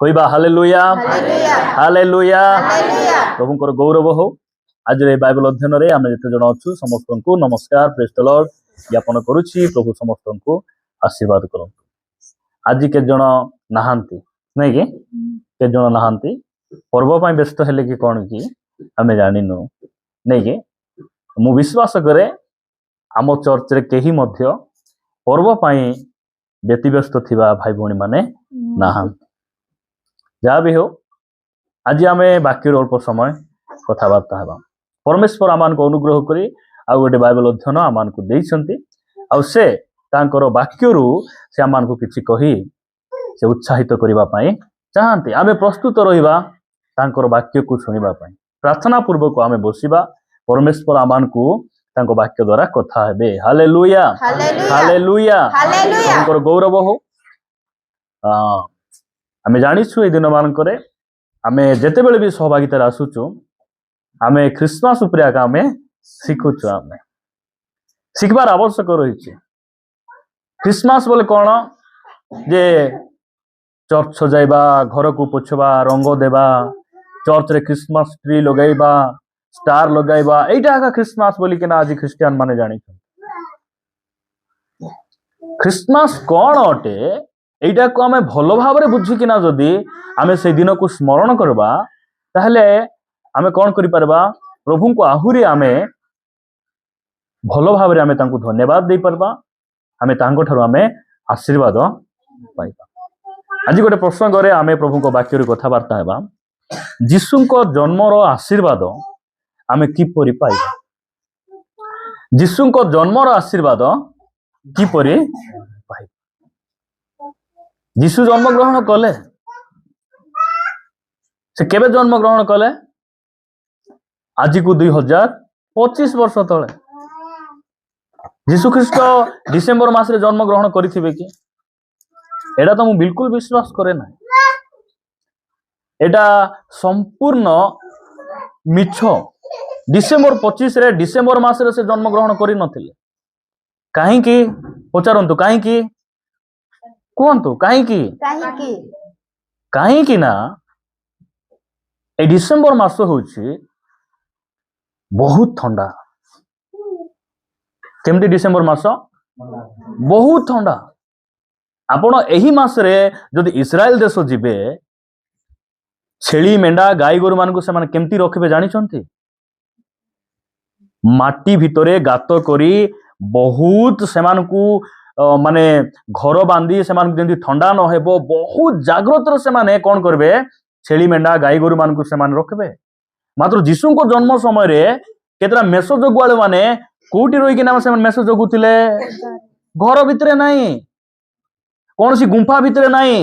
कहबा hallelujah hallelujah प्रभुंकर गौरव हो। आज बाइबल अध्ययन रे आमे जते जण अछु समस्त को नमस्कार प्रेज द लॉर्ड ज्ञापन करूची। प्रभु समस्त को आशीर्वाद करंतु। आज के जण नाहांती नै के जण नाहांती पर्व पय व्यस्त हेले कि कोन कि आमे जानिनु नै के मु विश्वास करे आम चर्च रे केही मध्य पर्व पय व्यतिव्यस्त थिबा भाई भौणी माने नाहांती। जहाँ भी हो आज आम बाक्य अल्प समय कथबार्ता हेबा। परमेश्वर आमान को अनुग्रह करी आउ गोटे बाइबल अध्ययन आमान को देइछंती आउ से तांकर वाक्यरू से आमान को किछि कही से उत्साहित करिबा पई चाहंती। आमे प्रस्तुत रहिबा तांकर वाक्य को सुनिबा पई प्रार्थना पूर्वक आमे बसिबा। परमेश्वर आमान को तांको वाक्य द्वारा कथा हेबे। हालेलुया हालेलुया तांकर गौरव हो। आमे जानिछु ए दिन मानकरे आमे जेते बेले भी सहभागिता आसुचु आमे क्रिसमस उपरे आका आमे सिखुचु। आमे सिखबार आवश्यक रही। क्रिसमस बोले कौन जे चर्च सजाइबा घर को पोछबा रंग देबा चर्च रे क्रिसमस ट्री लगाइबा स्टार लगाइबा एटा आका क्रिसमस बोली के ना आज क्रिश्चियन माने जानि। क्रिसमस कौन अटे एटा को आमे भलो भाबरे बुझिकिना जदि आमे से दिन को स्मरण करबा ताहले आमे कौन करि परबा प्रभु को आहुरी आमे भलो भाबरे आमे तांको धन्यवाद दे परबा। आमे तांको ठरो आमे आशीर्वाद पाइबा। आज गोटे प्रसंग रे आमे प्रभु को वाक्य रे कथा वार्ता हेबा। यीशु को जन्म रो आशीर्वाद आमे किपरि पाइबा। यीशु को जन्म रो आशीर्वाद किपरि पाइबा। यीशु जन्म ग्रहण कले से केबे जन्म ग्रहण कले आज को 2025 वर्ष तले। यीशु ख्रीष्ट डिसेम्बर मास रे जन्म ग्रहण करिथिबे कि एडा तो मु बिल्कुल विश्वास करे ना। एडा संपूर्ण मिछ। डिसेम्बर 25 रे डिसेम्बर मास रे से जन्म ग्रहण करि नथिले। काहे कि पचारंतु काहे कि कहतु कहीं ना ए डिसेम्बर मास होउछि बहुत ठंडा। केमती डिसेम्बर मास बहुत ठंडा। आपण एही मास रे जदि इस्राएल देश जिबे छेली मेंढा गाई गोरु मान को से माने केमती रखबे जानि छंती। माटी भितरे गात करी बहुत सेमान को माने घर बांधी से जमी ठंडा न हेबो बहुत जाग्रत से माने कौन करबे छेली मेंढा गाई गोरु मान को से रखबे। मात्र यीशु को जन्म समय रे केतरा मेष जगुआल माने कोठी रही से मेष जगुथिले घर भितरे नहीं कौन सी गुंफा भितरे नहीं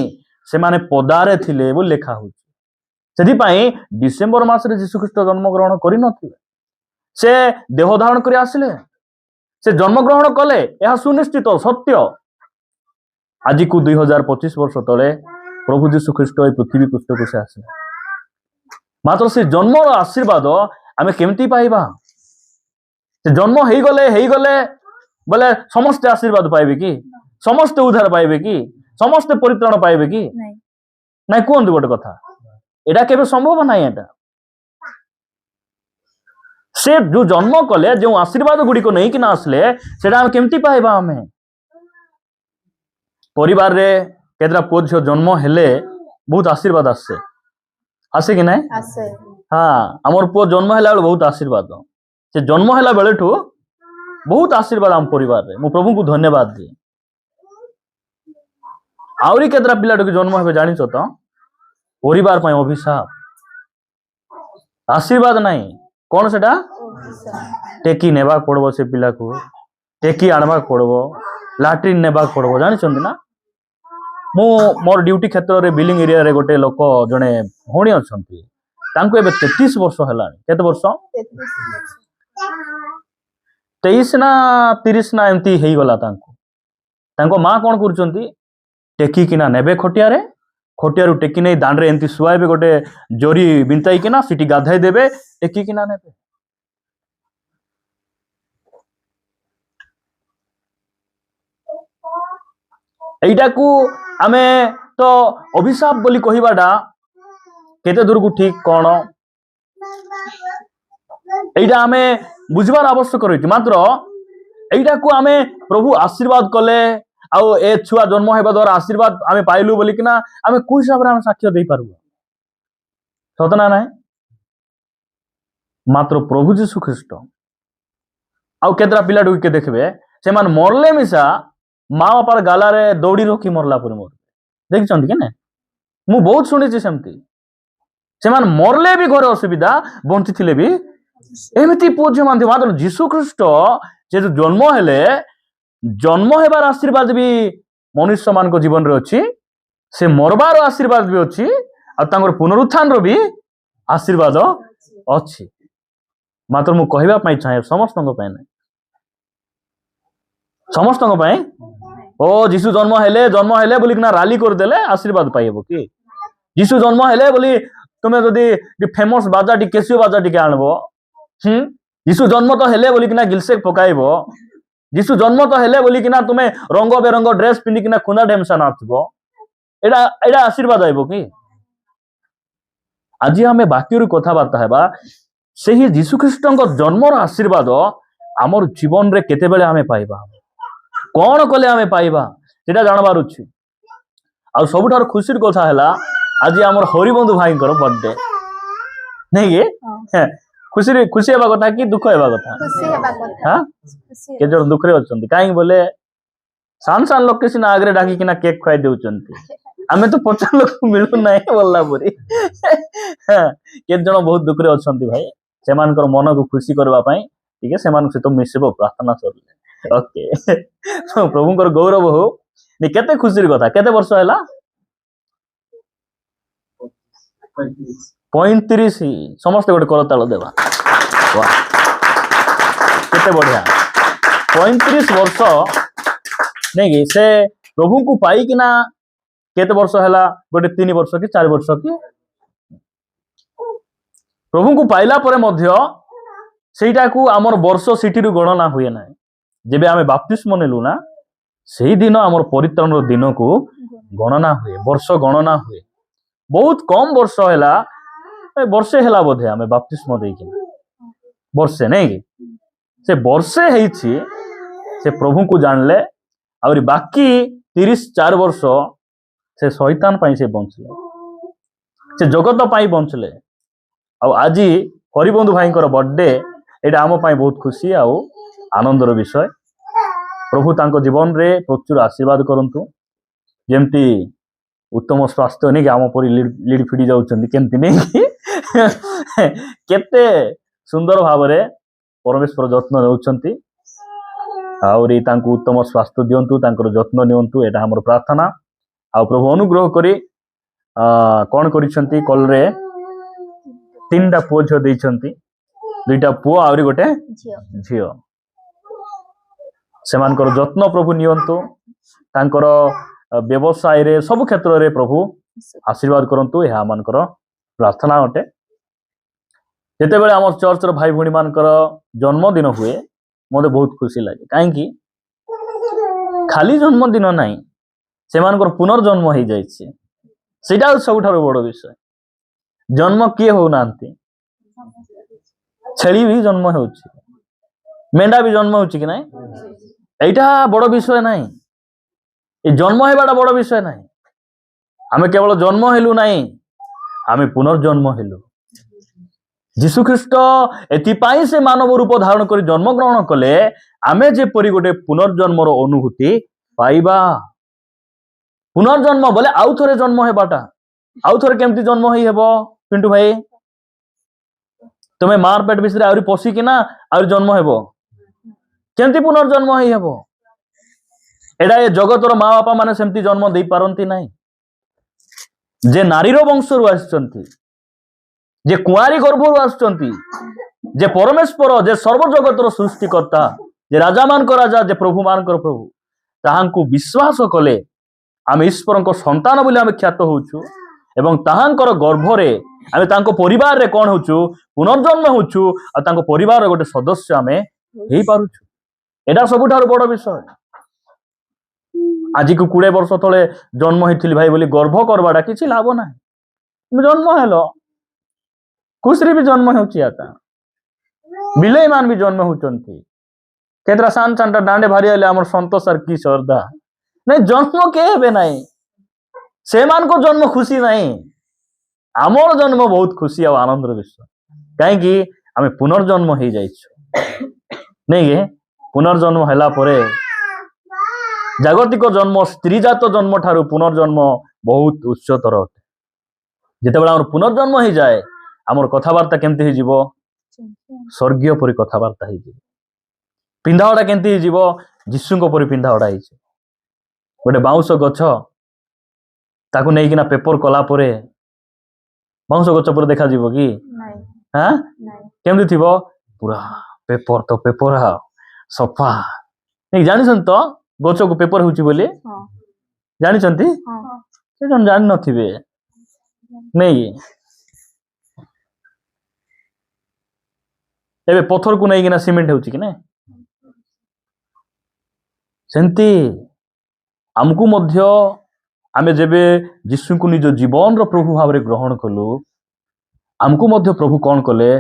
से माने पदारे थिले बोली लेखा होछि। सेथि पई डिसेम्बर मास रे यीशु ख्रीष्ट जन्म ग्रहण करि नथिले। से देह धारण करि आसिले से जन्म ग्रहण कले यह सुनिश्चित सत्य। आज को 2025 वर्ष तले प्रभु यीशु ख्रीष्ट पृथ्वी पृष्ठ को से आसे। मात्र से जन्म आशीर्वाद आमे केमती पाइबा। से जन्म हेई गले बोले समस्त आशीर्वाद पाइबे कि समस्त उद्धार पाइबे कि समस्त परित्राण पाइबे कि नहीं कहते गोटे कथा एटा केबे संभव नहीं। एटा से जो जन्म कले जो आशीर्वाद गुड़ी को नहीं कि ना आसले सेटा हम केमती पाइबा। हमें परिवार रे केतरा पुओ झियो जन्म हेले बहुत आशीर्वाद आसे कि नहीं आसे। हाँ हमर पुओ जन्म हेला बेले बहुत आशीर्वाद से जन्म हेला बेलेठू बहुत आशीर्वाद आम परिवार रे मु प्रभु को धन्यवाद दी। आउरी केतरा पिलाटो के जन्म हेबे जानिछ तो परिवार पय अभिशाप आशीर्वाद नहीं कौन सेटा टेकी नेबा पड़बो से पिला को टेकी आनबा पड़बो लैट्रिन नेबा पड़बो जानि छन ना। मु मोर ड्यूटी क्षेत्र रे बिलिंग एरिया रे गोटे लोक जने होणी अछंती तांको एबे 33 वर्ष हलानी। केते वर्ष 23 ना 30 ना एमती हेई गला। तांको मां कोन करचंती टेकी किना नेबे खटियारू टेकी नहीं दांडे एमती शुआइबे गोटे जोरी बिंताई किना सिटी गाधाई देबे टेकी किना नेबे। एटा को आमे तो अभिशाप बोली कहवाटा केते दूर को ठीक कौन एटा आमे बुझबार आवश्यक रही मात्र एटा को आमे प्रभु आशीर्वाद कले आउ ए छुआ जन्म हेबा द्वारा आशीर्वाद आमे पाइलु बोली किना आमे कोई हिसाब रे आमे साक्ष्य देई पारबो सतना नाही मात्र प्रभु जीशु ख्रीस्ट आउ केतरा पिला के देखबे से मान मरले मिसा माँ बापार गाला रे दौड़ी रखी मरला पर मोर देखछन कि ने मु बहुत सुनिछि सेमती से मान मरले भी घरे असुविधा बंची थिले भी एमिति पूज्य मानते मात्र जीशु ख्रीस्ट जे जन्म हेले जन्म हेबार आशीर्वाद भी मनुष्य मान को जीवन रे अछि से मरबार आशीर्वाद भी अछि आ तांगर पुनरुत्थान रो भी आशीर्वाद अछि मात्र मु कहबा पई चाहे समस्त को पई नै समस्त को पई ओ जीशु जन्म हेले बोली किना राली कर देले आशीर्वाद पाइबो कि जीशु जन्म हेले बोली तुमे जदी फेमस बाजा टी केसियो बाजा टी आनबो जीशु जन्म तो हेले बोली किना गिलसेक पकाइबो जीशु जन्म तो हेले बोली किना तुमे रंग बेरंग ड्रेस पिंडी किना खुना ढेमसा नाचबो एडा एडा आशीर्वाद आइबो कि आज हमें बाकी रू कथा बार्ता हेबा सेही जीशु ख्रीष्टଙ୍କ जन्मर आशीर्वाद आमर जीवन रे केते बेले हमें पाइबा कौन कले हमें पाइबा सेटा जानबार अछि आ सबुठार खुशीर कथा हैला आज आमर हरिबंधु भाईंकर बर्थडे नहीं के खुशी खुशी हेबा कथा कि दुख हेबा कथा खुशी हेबा कथा हां के जर दुख रे अछंती काई बोले सान सान लोक के सिना आगरे डाकी किना केक खाइ देउचंती आमे तो 50 लोक मिलु नाही बोलला पुरी के जण बहुत दुख रे अछंती भाई सेमानकर मन को खुशी करबा पई ठीक है सेमान से तो मिसबो प्रार्थना करले ओके तो प्रभुकर गौरव हो नि केते खुशीर कथा केते वर्ष हैला 35 समस्त गोटे करताल देवा वाह केते बढ़िया 35 वर्ष नहीं कि से प्रभु को पाई किना केते वर्ष हैला गोटे 3 वर्ष कि 4 वर्ष कि प्रभु को पाइला परे मध्य सेटा को आमर वर्ष सिटी रु गणना हुए ना जेबे आमे बाप्तिस्म नेलु ना सेही दिन आमर परित्राण रो दिन को गणना हुए वर्ष गणना हुए बहुत कम वर्ष हैला वर्षे हैला बोधे आमे बाप्तिस्म देई कि वर्षे नहीं कि से वर्षे हेछि से प्रभु को जानले और बाकी 34 वर्ष से शैतान पाई से बंचले से जगत पाई बंचले आ आज हरिबंधु भाईंकर बर्थडे एटा आम पाई बहुत खुशी आ आनंदर विषय प्रभु तांको जीवन रे प्रचुर आशीर्वाद करंतु जेमती उत्तम स्वास्थ्य नहीं कि आम परी लीड फिडी जाउचंदी केमती नहीं केते सुंदर भाव रे परमेश्वर जत्न नेउचंती आउरी तांको उत्तम स्वास्थ्य दियंतु तांकर जत्न नियंतु एटा हमर प्रार्थना आ प्रभु अनुग्रह करी कोन करिसंती कल रे 3टा पुओ झियो दैछंती 2टा पुओ आउरी गोटे झियो सेमानकर जत्न प्रभु नियंतु तांकर व्यवसाय रे सब क्षेत्र रे प्रभु आशीर्वाद करंतु ଏହା मानकर प्रार्थना अटे जेते बेले हमर चर्च रो भाई भणी मानकर जन्मदिन हुए मोते बहुत खुशी लागे काहे कि खाली जन्मदिन नाही सेमानकर पुनर्जन्म हो जाइछे सेटा सबठारो बड़ विषय जन्म किए हो नांती छेली भी जन्म होउची मेंढा भी जन्म होउची कि नाही एटा बड़ विषय नाही ए जन्म हेबाटा बड़ विषय नाही आमे केवल जन्म हेलु नाही आमे पुनर्जन्म हेलु जीशु ख्रीष्ट एतिपाई से मानव रूप धारण कर जन्म ग्रहण कले आमे जे परि गोटे पुनर्जन्मर अनुभूति पाइबा पुनर्जन्म बोले आउ थरे जन्म हेबाटा आउ थरे केमती जन्म होई हेबो पिंटू भाई तुम्हें मार पेट बिसरे आउरी पसी किना आउरी जन्म हेबो केमती पुनर्जन्म होई हेबो एडा ए जगतर माँ बापा माने सेमती जन्म दे पारंती नाही जे नारीर वंशरु आछंती जे कुआरी गर्भरु आछंती जे परमेश्वर जे सर्व जगतर सृष्टिकर्ता जे राजा मानकर राजा जे प्रभु मानकर प्रभु ताहांकु विश्वास कले आमे ईश्वरक संतान बोली आमे ख्यात होउछु एवं ताहांकर गर्भरे आमे तांको परिवार रे कोन होउछु पुनर्जन्म होउछु आ तांको परिवार रे गोटे सदस्य आमे हेई पारुछु एडा सबुठार बड़ विषय आज को 20 वर्ष तले जन्म होइथिली भाई बोली गर्भ करवाटा किछि लाभ ना जन्म हेलो खुशी भी जन्म होउछि आता बिलेई मान भी जन्म होउचंती केतरा सान चांटा डांडे भारी आले हमर संतोष आर की श्रद्धा नहीं जन्म के हेबे नहीं से मान को जन्म खुशी नहीं आमर जन्म बहुत खुशी आ आनंद विषय कहीं कि आम पुनर्जन्म हो जाइछु नहीं के पुनर्जन्म हैला परे जागतिक जन्म स्त्रीजात जन्म ठारू पुनर्जन्म बहुत उच्चतर अटे जिते बेला पुनर्जन्म हो जाए आमर कथबार्ता केमती हो जीवो स्वर्गीय परि कथबार्ता हो जीवो पिंधावड़ा केमती हो जीवो जीशुको परि पिंधावड़ा हो गोटे बाउंस गछ ताकू नहीं किना पेपर कला परे बाउंस गछ पर देखा जीवो कि हाँ केमती थिबो पूरा पेपर तो पेपर हा सफा नहीं जानिसन तो गछ को पेपर होउची बोली जानिसंती से जन जानि नथिबे नहीं एबे पत्थर को नहीं किना सीमेंट होउची कि नहीं सेंती आमको मध्य आमे जेबे यीशु को निज जीवन रो प्रभु भाव रे ग्रहण कलु आमको मध्य प्रभु कौन कले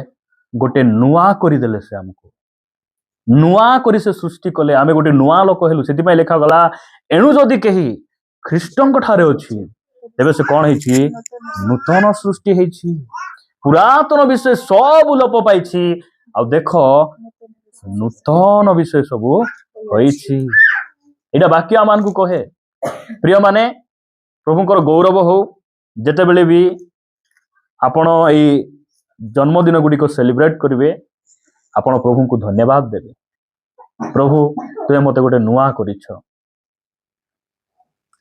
गोटे नुआ करी देले से हमको नुआ करी से सृष्टि कले आमे गोटे नुआ लोक हेलु सेति पय लेखा गला एणु जदि केही ख्रीष्टंक ठारे अछि तेबे से कोन हेछि नूतन सृष्टि हेछि पुरातन विषय सब लोप पाइछि आ देखो नूतन विषय सब होइछि एटा वाक्य आमान को कहे प्रिय माने प्रभुकर गौरव हो जेते बेले भी आपण एई जन्मदिन गुडी को सेलिब्रेट करिवे आपण प्रभु को धन्यवाद देबे प्रभु तुए मते गोटे नुआ करिछ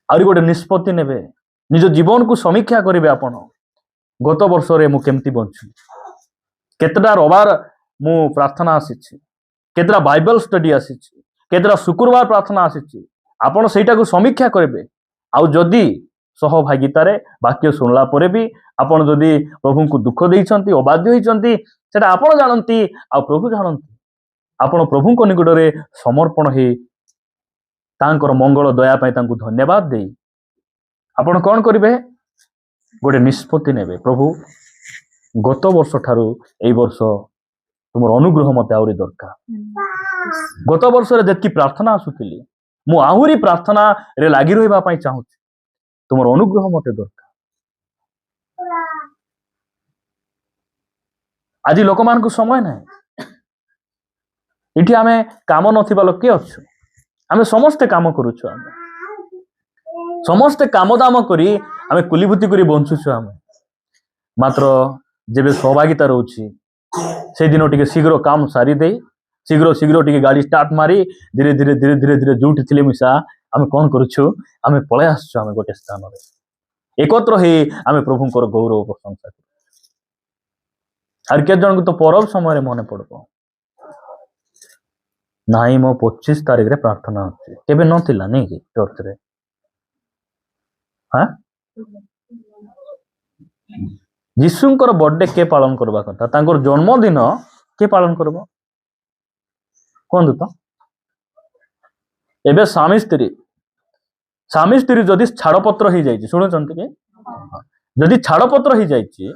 आरि गोटे निष्पत्ति नेबे निज जीवन को समीक्षा करिवे आपण गत वर्ष रे मु केमती बंछु केतटा रबार मु प्रार्थना आसीछि केतटा बाइबल स्टडी आसीछि केतटा शुक्रवार प्रार्थना आसीछि आपण सेटा को समीक्षा करिवे आउ जदी सहभागितारे वाक्य सुनला परे भी आपण जदी प्रभु को दुख देइछंती अबाध्य होइछंती सेटा आपण जानंती आ प्रभु जानंती आपण प्रभु को निकट रे समर्पण हे तांकर मंगल दया पय तांको धन्यवाद देई आपण कोन करिवे गोटे निष्पत्ति नेबे प्रभु गत वर्ष ठारू एई वर्ष तुमर अनुग्रह मते आउरी दरकार गत वर्ष रे जेतकी प्रार्थना आसुतिली मु आहुरी प्रार्थना रे लागि रहबा पय चाहू तुमर अनुग्रह मते दरकार आज लोक मान को समय नहीं इठी आमे काम नथिबा लोक के अछु आमे समस्त काम करूछु आमे समस्त काम दाम करी आमे कुलीभूति करी बंचुछु आमे मात्र जेबे सहभागिता रहउछि से दिन टिके शीघ्र काम सारी देई शीघ्र शीघ्र टिके गाड़ी स्टार्ट मारी धीरे धीरे धीरे धीरे धीरे जोठी थिले मिसा आमे कोन करूछु आमे पळे आसछु आमे गोटे स्थान रे एकत्र हे आमे प्रभुंकर गौरव प्रशंसा करू आर के जन को तो परब समय मने पड़बो नाई मो 25 तारिख रे प्रार्थना होछि केबे नथिला नै कि चर्च रे हां यीशुंकर बर्थडे के पालन करबा कथा तांकर जन्मदिन के पालन करबो कोन तो एबे स्वामी स्त्री जदि छाड़पत्र हो जाइए शुणुंट कि जदि छाड़पत्र हो जाइए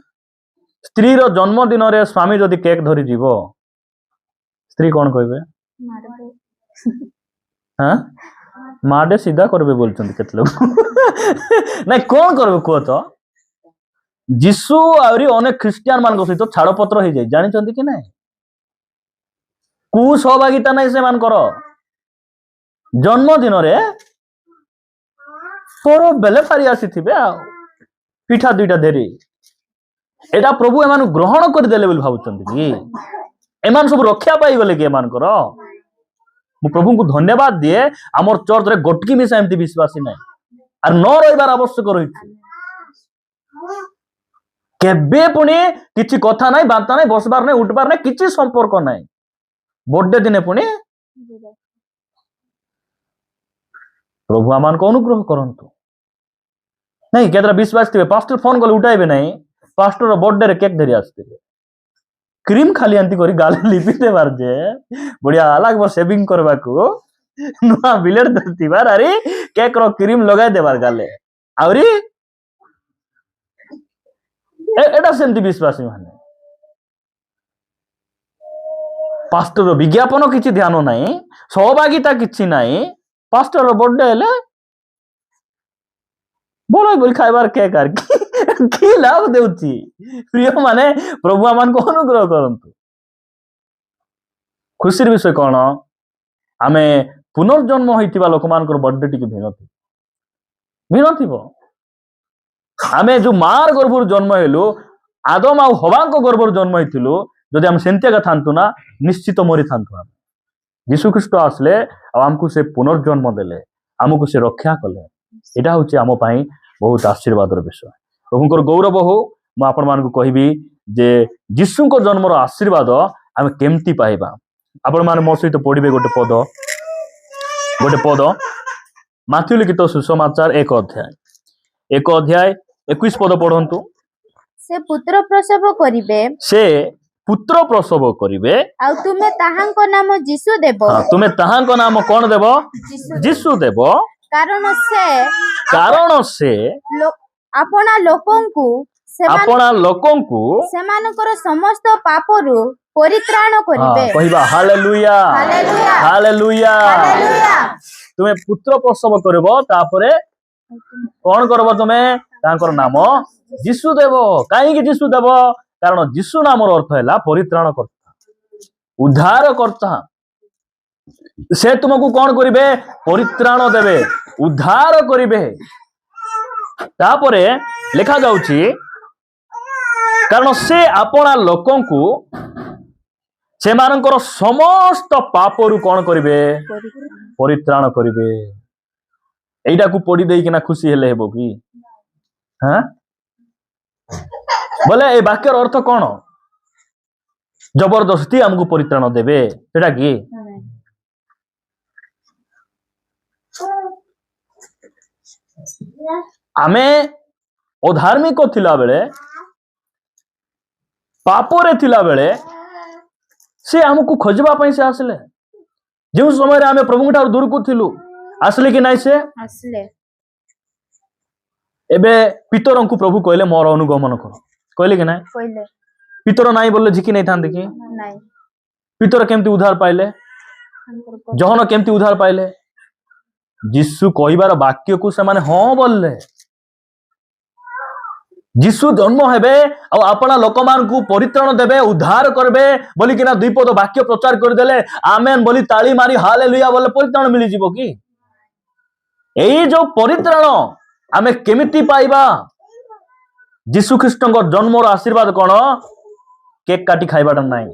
स्त्री रो जन्मदिन रे स्वामी जदि केक धरी जीव स्त्री कौन कहे हाँ माडे सीधा करबे बोलचंती केत लोग नहीं कौन करबे कह तो जीशु आउरी अनेक ख्रिस्टियन मान सहित छाड़पत्र हो जाए जानी कि नहीं कु सहभागिता नहीं से मान करो जन्मदिन रे पर बेले सारी आसी पिठा दुईटा धेरी एटा प्रभु एमान ग्रहण कर देले बोली भाबुचंती कि एमान सब रक्षा पाई गले कि एमान करो मु प्रभु को धन्यवाद दिए आमर चर्च रे गोटकी मिसा एमती विश्वासी नहीं आर न रहिबार आवश्यक रही केबे पुणी किछि कथा नहीं बार्ता नहीं बसबार नहीं उठबार नहीं किछि संपर्क नहीं बर्थडे दिने पुणी प्रभु आमान को अनुग्रह करंतु नहीं केतरा विश्वास थे पास्टर फोन कले उठाइबे नहीं पास्टर बर्थडे रे केक धरी आसते क्रीम खाली आंती करी गाले लिपि देबार जे बढ़िया अलग बो सेविंग करबा को नुआ बिलेट धरतीबार अरे केक रो क्रीम लगाई देबार गाले आउरी एटा सेमती विश्वासी माने पास्टर विज्ञापन किछि ध्यान नाही सहभागिता किछि नाही पास्टर बर्थडे हेले बोलो बोल खाइबार केक आर की लाभ देउची प्रिय माने प्रभु आमान को अनुग्रह करंतु खुशीर विषय कौन आमे पुनर्जन्म होइतिबा लोकमानकर बर्थडे टिके भिन्न थिबो आमे जो मार गर्भर जन्म हेलु आदम आ हवांको गर्भर जन्म हेतिलु जदि हम सेंतिया थांतु ना निश्चित मरी थांतु हम यीशु ख्रीष्ट आसले आ हमकु से पुनर्जन्म देले हमकु से रक्षा कले एटा होची आमो पई बहुत आशीर्वादर विषय प्रभुकर गौरव हो मु आपण मानकु कहिबी जे यीशुको जन्मर आशीर्वाद आमे केमती पाइबा आपण माने मो सहित पढिबे गोटे पद माथ्यू लिखित सुसमाचार 1 अध्याय 21 पद पढ़ंतु से पुत्र प्रसव करिवे आ तुमे ताहांको नाम यीशु देबो तुमे ताहांको नाम कोन देबो यीशु देबो कारण से आपना लोकंकु सेमानकर समस्त पापरु परित्राण करिवे कहिबा हालेलुया हालेलुया तुमे पुत्र प्रसव करबो तापरे कोन करबो तुमे तांकर नाम यीशु देबो काहे कि यीशु देबो कारण यीशु नामर अर्थ हैला परित्राण करता उद्धार करता से तुमको कोन करिवे परित्राण देबे उद्धार करिवे तापरे लिखा जाउची कारण से आपना लोकंकु से मानकर समस्त पापरु कोन करिवे परित्राण करिवे एइटा को पढ़ी देई किना खुशी हेले हेबो की हां बोले ए वाक्यर अर्थ कोन जबरदस्ती हमको परित्राण देबे सेटा की आमे अधार्मिक थिला बेले पापरे थिला बेले से हमको खोजबा पई से आसले जो समय आमे प्रभु ठार दूर को थिलु आसले कि नाही से आसले एबे पितर को प्रभु कहले मोर अनुगमन कर कहले कि नाही कहले पितर नाही बोलले झिकी नहीं थांदे कि नाही पितर केमती उद्धार पाइले जहन केमती उद्धार पाइले यीशु कहिबार वाक्य को से माने हां बोलले यीशु जन्म हेबे आ अपना लोकमान को परित्राण देबे उद्धार करबे बोली किना दुई पद वाक्य प्रचार कर देले आमेन बोली ताली मारी हालेलुया बोले परित्राण मिली जीवो की एई जो परित्राण आमे केमिति पाइबा यीशु ख्रीष्टଙ୍କ जन्मर आशीर्वाद कोन केक काटी खाइबाटा नाही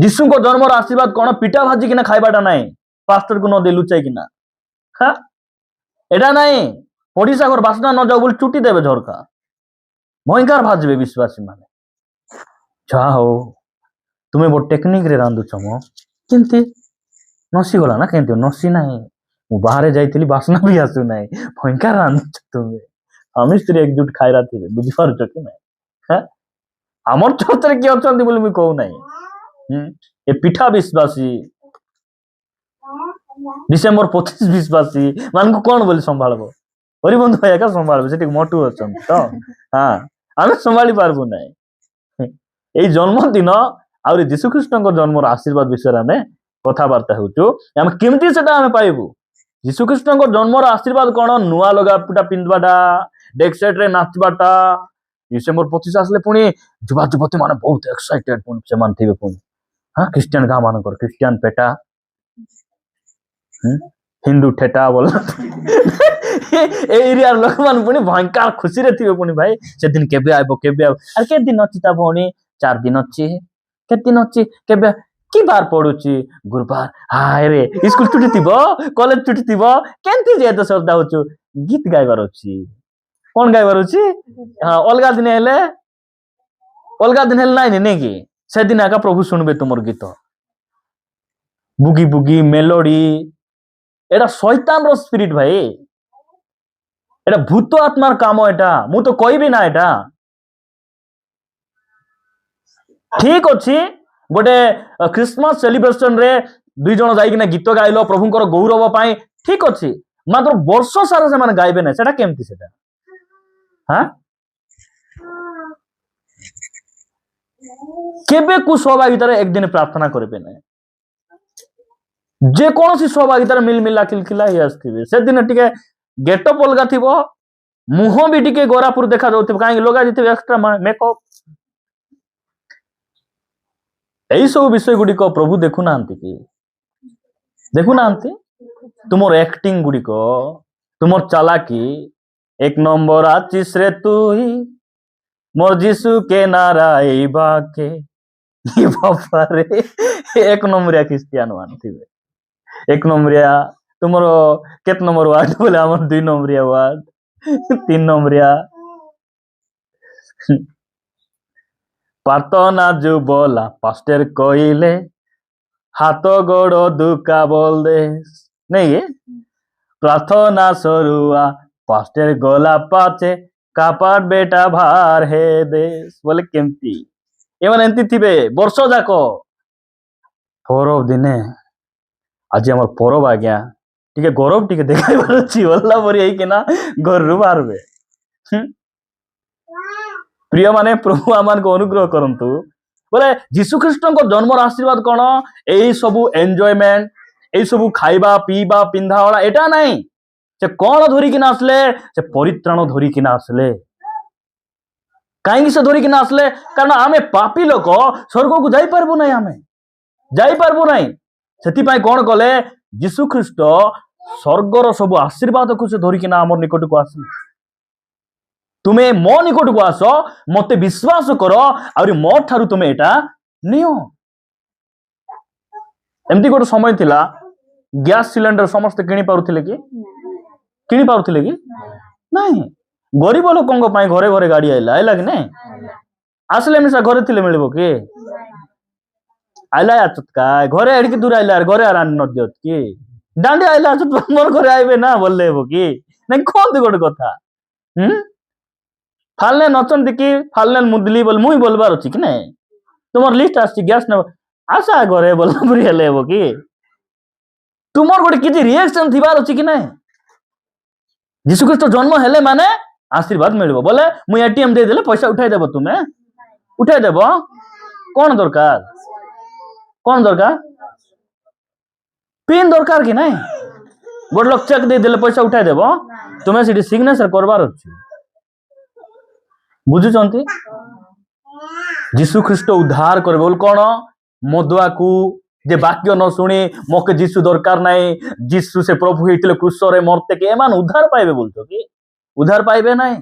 यीशु को जन्मर आशीर्वाद कोन पिठा भाजी किना खाइबाटा नाही पास्टर को न दे लुचाई किना हां एटा नाही ओडिसा घर बासना न जाऊ बोल चुटी देबे झरका भयंकर भाजबे विश्वासी माने चाहो तुम्हें वो टेक्निक रे रांदु छमो केंती नसी गला ना केंती नसी नाही मु बाहर जाइतिली बासना भी आसु नाही भयंकर रांदु तुम्हें हम स्त्री एकजुट खाइरा थिले बुझी पारछ कि नाही हां हमर चर्च रे के अछंती बोली मी कहू नाही ए पिठा विश्वासी डिसेंबर 25 विश्वासी मान को कोन बोली संभाळबो हरिबंधु भाई का संभाळबो सेठी मोटू अछन तो हां आमे संभाळी पारबो नाही एई जन्मदिन आउरी यीशु ख्रीष्टଙ୍କ जन्मर आशीर्वाद विषय आमे कथा वार्ता होचु आमे केमती सेटा आमे पाइबु यीशु ख्रीष्टଙ୍କ जन्मर आशीर्वाद कोन नुआ लगा पुटा पिंदबाटा डेक सेट रे नाचबाटा डिसेंबर 25 आसले पुनी जुवा जुवती माने बहुत एक्साइटेड पुनी से मान थिबे पुनी हां क्रिश्चियन गा मानकर क्रिश्चियन पेटा हिंदू ठेटा बोल ए एरिया लोक मान पुनी भयंकर खुशी रे थिबे पुनी भाई से दिन केबे आइबो अरे के दिन अछि ता भौणी 4 दिन अछि के दिन अछि केबे की बार पडुची गुरुवार हाय रे स्कूल छुट्टी थिबो कॉलेज छुट्टी थिबो केंती जे तो श्रद्धा होचु गीत गाइबार अछि कोन गाइबार अछि हां अलगा दिन हेले नाही कि से दिन आका प्रभु सुनबे तुमर गीत बुगी बुगी मेलोडी एटा शैतान रो स्पिरिट भाई एटा भूत आत्मार काम एटा मु तो कहबी ना एटा ठीक अछि गोटे क्रिसमस सेलिब्रेशन रे दुई जन जाइकिना गीत गाइल प्रभुंकर गौरव पाई ठीक अच्छी मात्र वर्ष सारा से गाइबे ना सेटा केमती सेटा हाँ केबे को सहभागितार एक दिन प्रार्थना करेंगे ना जेकोसी सहभागितार मिलमिला किलकिला ही आसथिबे से दिन टिके गेटअप अलगा थिबो मुह भी टिके गोरापुर देखा जाउथिबो काहे लगा दिथिबे एक्स्ट्रा मेकअप एई सब विषय गुडी को प्रभु देखु नांती कि देखु नांती तुमर एक्टिंग गुडी को तुमर चालाकी एक नंबर आचिस रे तू ही मोर जीसु के नाराई बाके बापा रे एक नंबरिया क्रिश्चियन मानथिबे एक नंबरिया तुमरो केत नंबर वार्ड बोले हमर 2 नंबरिया वार्ड 3 नंबरिया पातना जो बोला पास्टर कइले हाथ गोड़ दुका बोल दे नहीं ये प्रार्थना सरुआ पास्टर गोला पाचे कापाट बेटा भार हे देश बोले केमती एमन एंती थिबे वर्ष जाक परब दिने आज हमर परब आज्ञा टिके गौरव टिके देखाइबार अछि बोलला परी एई केना घर रु बारबे प्रिय माने प्रभु आमान को अनुग्रह करंतु बोले जीशु ख्रीष्ट को जन्मर आशीर्वाद कोन एई सबु एन्जॉयमेंट एई सबु खाइबा पीबा पिंधा वाला एटा नहीं से कौन धरी किना आसले से परित्राण धरी किना आसले कहीं से धरी किना आसले कारण आमे पापी लोक स्वर्ग को जाई परबो नहीं आमे जाई परबो नहीं सेति पाई कोन कले जीशु ख्रीष्ट स्वर्गर सब आशीर्वाद को से धरी किना हमर निकट को आसले तुमे मो निकट को आसो मते विश्वास करो और मो ठारू तुमे एटा नियो एमती गोटे समय थिला गैस सिलेंडर समस्त किनी पारुथिले कि किनी पारुथिले कि नहीं गरीब लोकंग पाई घरे घरे गाड़ी आइला आइला कि नहीं आसले मिसा घरे थिले मिलबो कि आइला आचतका घरे एडकी दूर आइला घरे आरान न दियत कि डांडी आइला आचत मोर घरे आइबे ना बोलले हो कि नहीं कोन दे गोटे कथा फालने नचन कि फालने मुदली बोल मुई बोलबार अछि कि नहीं तुमर लिस्ट आछि गैस न आशा घरे बोलला बुरी हेले हो कि तुमर गोटे किछि रिएक्शन थिबार अछि कि नहीं जीशु ख्रीष्ट जन्म हेले माने आशीर्वाद मिलबो बोले मु एटीएम दे देले पैसा उठाई देबो तुमे उठाई देबो कोन दरकार पिन दरकार कि नहीं गोटे लोक चेक दे देले पैसा उठाई देबो तुमे सिटी सिग्नेचर करबार अछि बुझुचंती जीशु ख्रीष्ट उद्धार करबे बोल कोन मदुआ को जे वाक्य न सुनी मोके जीशु दरकार नहीं जीशु से प्रभु हेतिले क्रूस रे मरते के एमान उद्धार पाइबे बोलतो कि उद्धार पाइबे नहीं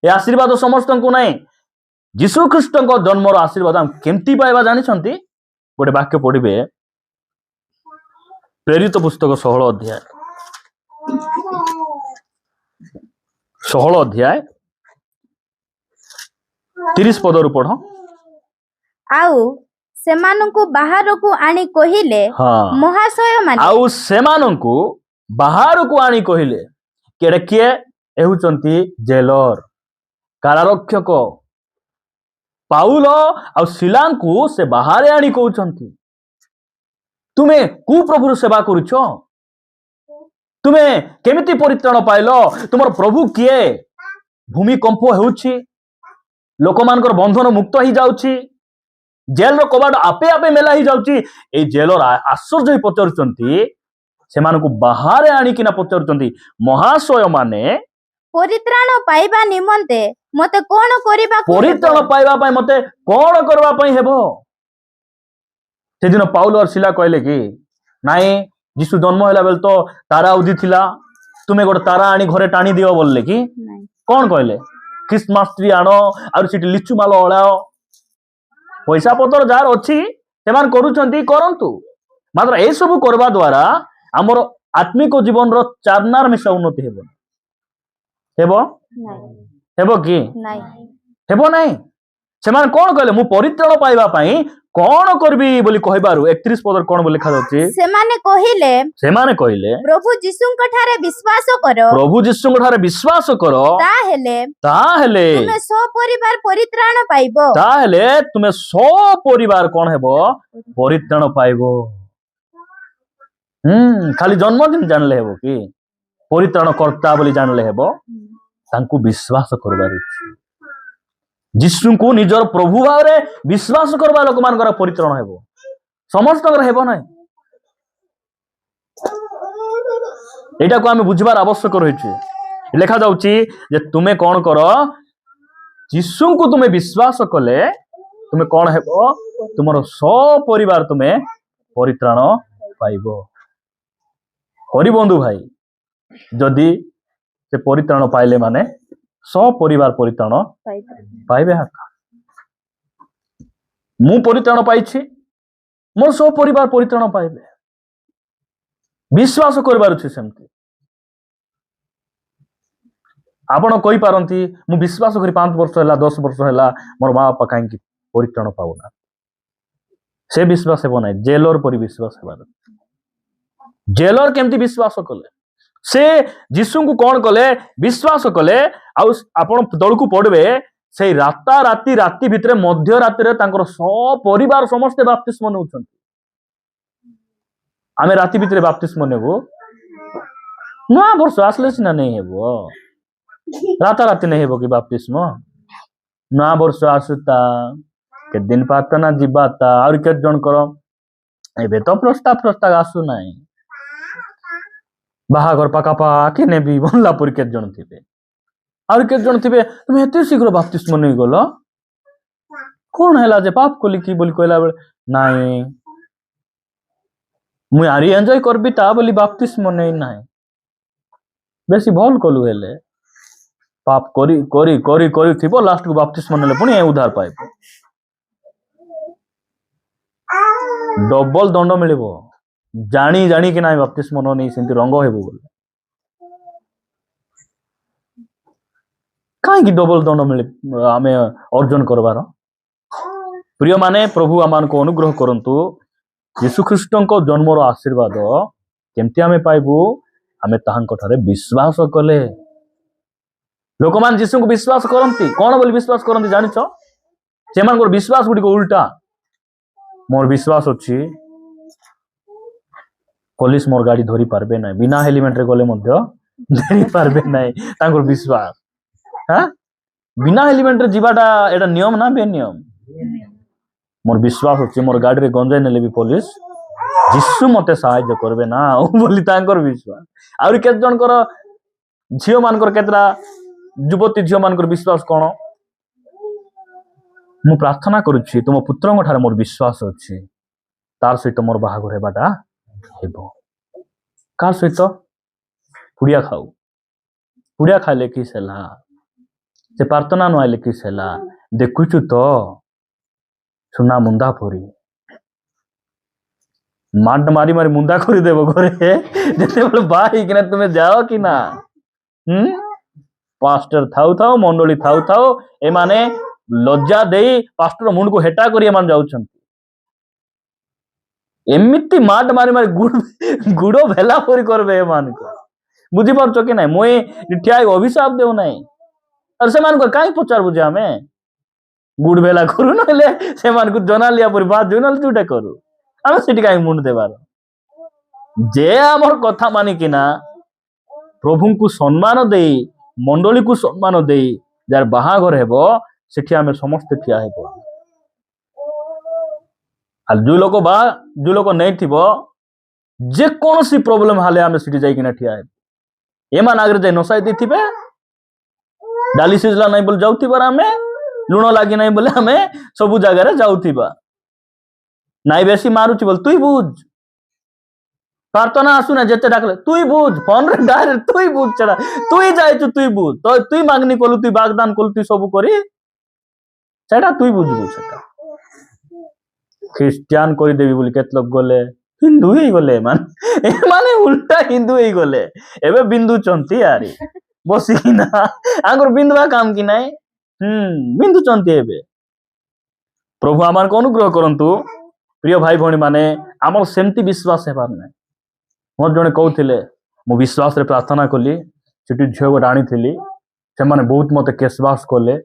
ए आशीर्वाद समस्त को नहीं जीशु ख्रीष्ट को जन्मर आशीर्वाद हम केमती पाइबा जानि छंती गोटे वाक्य पढिबे प्रेरित पुस्तक 16 अध्याय 30 पदरु पढ आउ सेमानंकु बाहरकु आनी कहिले हाँ महाशय माने आउ सेमानंकु बाहरकु आनी कहिले केडे किए एहुचंती जेलर कारारक्षक पाउल आउ सिलांकु से बाहर आनी कहउचंती तुमे कु प्रभु सेवा करूछो तुमे केमिति परित्राण पाइलो तुमर प्रभु किए भूमिकंप हेउछि लोकमानकर बंधन मुक्त ही जाउछि जेल रो कबाड़ आपे आपे मेला ही जाउछि ए जेलर आश्चर्य पचरुचंती सेमानकु बाहर आनी किना पचरुचंती महाशय माने परित्राण पाइबा निमंते मते कोन करिबा परित्राण पाइबा पई मते कोन करबा पई हेबो से दिन पाउल और सिला कहले कि नाई जीशु जन्म होला बेल तो तारा उदी थिला तुमे गोटे तारा आनी घरे टाणी दियो बोलले कि कोन कहले क्रिसमस ट्री आनो और सिटी लिचु मालो ओळाओ पैसा पतर जार अछि सेमान करूचंती करंतु मात्र ए सब करबा द्वारा हमर आत्मिक जीवन रो चारनार मिसा उन्नति हेबो कि हेबो नहीं सेमान कोन कहले मु परित्राण पाइबा पई कोन करबी बोली कहबारु 31 पदर कोन बोली लिखा जाउछि सेमाने कहिले प्रभु जीशुंक ठारे विश्वास करो ताहेले तुमे सो परिवार परित्राण पाइबो ताहेले तुमे सो परिवार कोन हेबो परित्राण पाइबो खाली जन्मदिन जानले हेबो कि परित्राण कर्ता बोली जानले हेबो तांकु विश्वास करबार जीशु को निजर प्रभु भाव रे विश्वास करबा लोक मानकर परित्राण हेबो समस्त हेबो नै एटा को आमे बुझबार आवश्यक रहिछि लिखा जाउछि जे तुमे कोन करो जीशु को तुमे विश्वास कले तुमे कोन हेबो तुमरो सब परिवार तुमे परित्राण पाइबो हरि बंधु भाई जदि से परित्राण पाइले माने सब परिवार परित्राण पाइबे हाका मु परित्राण पाइछि मोर सब परिवार परित्राण पाइबे विश्वास करबार छै सेमति आपण कहि पारंती मु विश्वास करी 5 वर्ष हैला 10 वर्ष हैला मोर मां बापा काहे कि परित्राण पाउना से विश्वास हेबो नै जेलर पर विश्वास हेबार जेलर केमती विश्वास कले से जीशु को कौन कले विश्वास कले आपण तल को पड़े से राति भितर मध्य राति सब परिवार समस्ते बाप्तिस्म नउछन आमे राति भितर बाप्तिस्म नेबो नया वर्ष आसले सिना नहीं हेबो राति नहीं हेबो कि बाप्तिस्म नया वर्ष आसुता के दिन पातना जिबाता और के जन करो एबे तो प्रस्ताव आसु नाही बाहागर पाखापाखि नेबी बनला पर के जन थिबे और के जन थिबे तुम एते शीघ्र बाप्तिस्म नहीं गलो कौन हैला जे पाप कोली की बोली कहला बेले नाही मु आरी एंजॉय करबी ता बोली बाप्तिस्म नहीं नाही बेसी भल कलु हेले पाप करी करी करी करी थिबो लास्ट को बाप्तिस्म नेले पुनी उद्धार पाइबो डबल दंड मिलिबो जानी जानी कि ना बाप्तिस्म न नहीं सेंती रंग हेबो बोले काहे कि डबल दंड मिले आमे अर्जन करबार प्रिय माने प्रभु आमान को अनुग्रह करंतु यीशु ख्रीष्टन को जन्मर आशीर्वाद केमती आमे पाइबु आमे ताहांक ठारे विश्वास कले लोकमान यीशु को विश्वास करंती कोन बोली विश्वास करंती जानिछो सेमान को विश्वास गुडी को उल्टा मोर विश्वास अछि पुलिस मोर गाड़ी धरी पारबे ना बिना हेलमेट रे गले मध्य धरी पारबे नाही तांकर विश्वास हां बिना हेलमेट रे जीवाटा एटा नियम ना बे नियम मोर विश्वास अछि मोर गाड़ी रे गंजाई नेले भी पुलिस जिसु मते सहायता करबे ना ओ बोली तांकर विश्वास और के जन कर झियो मानकर केतरा युवती झियो मानकर विश्वास कोन मु प्रार्थना करूछि तुम पुत्रଙ୍କ ठारे मोर विश्वास अछि तार सहित मोर बाहागर हेबाटा हेबो कार सहित पुड़िया खाऊ पुड़िया खाइले कि सेला से प्रार्थना न आइले कि सेला देखुछु तो सुना मुंडा फोरी माड मारी मारी मुंडा कर देबो घरे जते बोले भाई कि ना तुमे जाओ कि ना पास्टर थाउ थाउ मंडली थाउ थाउ ए माने लज्जा देई पास्टर मुंड को हेटा करी एमान जाउछन एमिति माड मारी मारी गुड़ो भेला परी करबे एमान को बुझी परछो कि नै मोई ठिया अभिशाप देउ नै और से मान को काई पचार बुझे हमें गुड़ भेला करू नले से मान को जना लिया परी बात जोनल जुटे करू हम सेठी काई मुंड देबार जे हमर कथा मानी किना प्रभु को सम्मान देई मंडली को सम्मान देई जार बाहागर हेबो सेठी हमें समस्त ठिया हेबो आ जो लोक नहीं थिबो जे कौन सी प्रॉब्लम हाले हमें सिटी जाई किना ठिया हेबो एमान आगरे जाई नसाई देथिबे डायलिसिस ला नहीं बोल जाउथिबा हमें लुण लागी नहीं बोले हमें सब जगह रे जाउथिबा नाई बेसी मारुची बोल तुई बुझ प्रार्थना आसु ना जेते डाकले तुई बुझ फोन रे डायरेक्ट तुई बुझ चढ़ा तुई जाइछु तुई बुझ तो तुई मांगनी कोलु तुई वागदान कोलु तुई सब करी सेटा तुई बुझबु सेटा ख्रिस्टियन कोई देवी बोली केत लोग गले हिंदू ही गले माने उल्टा हिंदू ही गले एबे बिंदु चंती यारी बसी कि ना आंगर बिंदुवा काम कि नाही बिंदु चंती एबे प्रभु आमान को अनुग्रह करंतु प्रिय भाई भणी माने आमर सेमती विश्वास हेबार नै मोर जने कहउथिले मु विश्वास रे प्रार्थना कली सेठी झियो गोट आनी थिली से माने बहुत मते केसवास कले